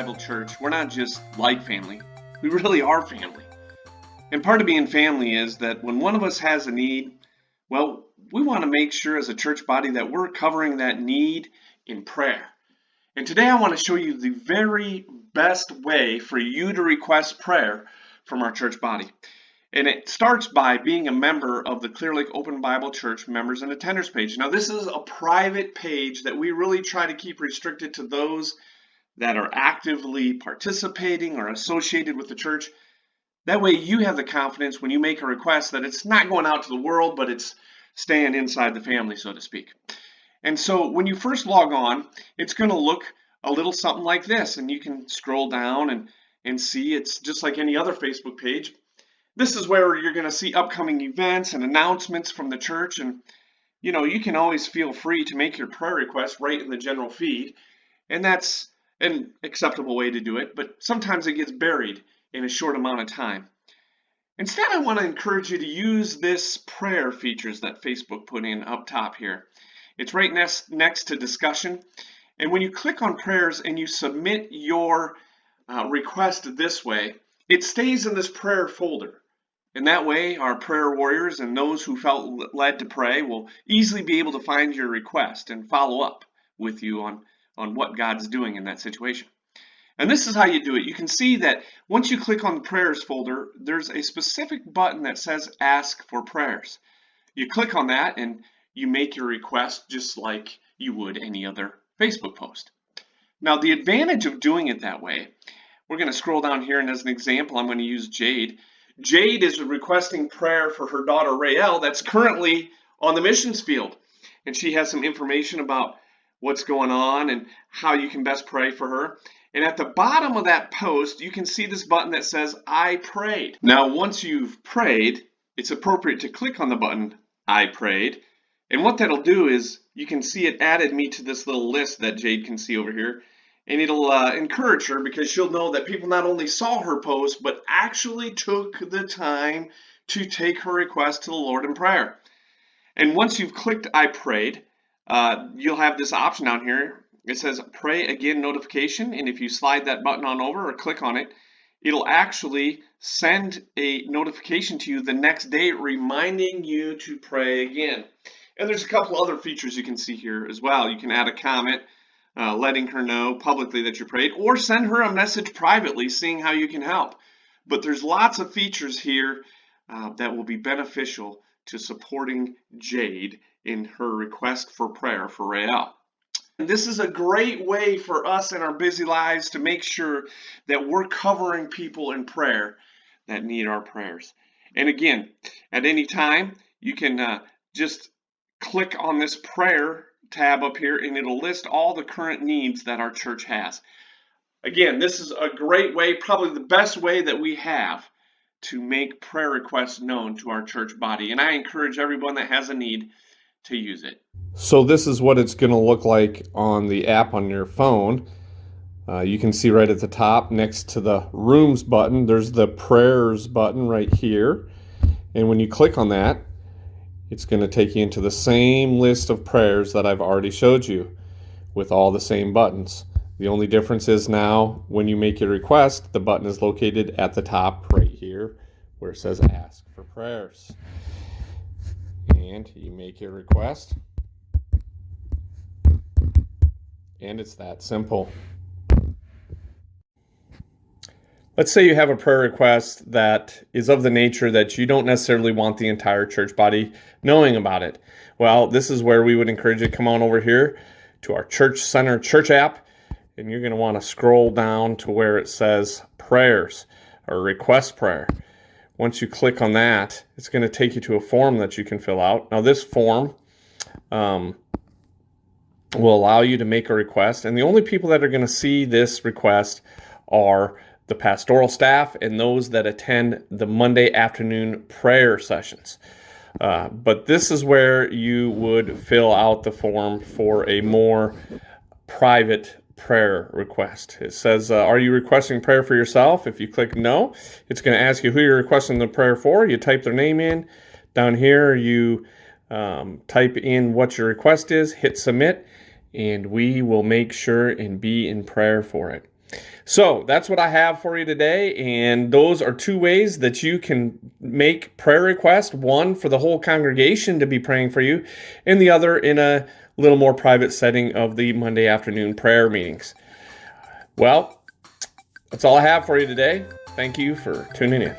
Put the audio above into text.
Bible Church, we're not just like family. We really are family. And part of being family is that when one of us has a need, well, we want to make sure as a church body that we're covering that need in prayer. And today I want to show you the very best way for you to request prayer from our church body. And it starts by being a member of the Clear Lake Open Bible Church members and attenders page. Now, this is a private page that we really try to keep restricted to those that are actively participating or associated with the church. That way you have the confidence when you make a request that it's not going out to the world, but it's staying inside the family, so to speak. And so when you first log on, it's going to look a little something like this, and you can scroll down and see it's just like any other Facebook page. This is where you're going to see upcoming events and announcements from the church, and you can always feel free to make your prayer request right in the general feed, and that's an acceptable way to do it, but sometimes it gets buried in a short amount of time. Instead, I want to encourage you to use this prayer features that Facebook put in up top here. It's right next to discussion, and when you click on prayers and you submit your request this way, it stays in this prayer folder. And that way, our prayer warriors and those who felt led to pray will easily be able to find your request and follow up with you on what God's doing in that situation. And this is how you do it. You can see that once you click on the prayers folder, there's a specific button that says Ask for Prayers. You click on that and you make your request just like you would any other Facebook post. Now, the advantage of doing it that way, we're going to scroll down here, and as an example, I'm going to use Jade. Jade is requesting prayer for her daughter Rael that's currently on the missions field. And she has some information about what's going on and how you can best pray for her. And at the bottom of that post, you can see this button that says, I prayed. Now, once you've prayed, it's appropriate to click on the button, I prayed. And what that'll do is, you can see it added me to this little list that Jade can see over here. And it'll encourage her because she'll know that people not only saw her post, but actually took the time to take her request to the Lord in prayer. And once you've clicked I prayed, you'll have this option down here. It says pray again notification. And if you slide that button on over or click on it, it'll actually send a notification to you the next day reminding you to pray again. And there's a couple other features you can see here as well. You can add a comment. Letting her know publicly that you prayed, or send her a message privately seeing how you can help. But there's lots of features here that will be beneficial to supporting Jade in her request for prayer for Rael. And this is a great way for us in our busy lives to make sure that we're covering people in prayer that need our prayers. And again, at any time, you can just click on this prayer tab up here, and it'll list all the current needs that our church has. Again, this is a great way, probably the best way that we have to make prayer requests known to our church body, and I encourage everyone that has a need to use it. So this is what it's going to look like on the app on your phone. You can see right at the top next to the Rooms button, there's the Prayers button right here, and when you click on that, it's going to take you into the same list of prayers that I've already showed you with all the same buttons. The only difference is now when you make your request, the button is located at the top right here where it says Ask for Prayers. And you make your request. And it's that simple. Let's say you have a prayer request that is of the nature that you don't necessarily want the entire church body knowing about it. Well, this is where we would encourage you to come on over here to our Church Center church app, and you're going to want to scroll down to where it says Prayers or Request Prayer. Once you click on that, it's going to take you to a form that you can fill out. Now, this form will allow you to make a request, and the only people that are going to see this request are the pastoral staff and those that attend the Monday afternoon prayer sessions. But this is where you would fill out the form for a more private prayer request. It says, are you requesting prayer for yourself? If you click no, it's going to ask you who you're requesting the prayer for. You type their name in. Down here, you type in what your request is, hit submit, and we will make sure and be in prayer for it. So that's what I have for you today, and those are two ways that you can make prayer requests, one for the whole congregation to be praying for you, and the other in a little more private setting of the Monday afternoon prayer meetings. Well, that's all I have for you today. Thank you for tuning in.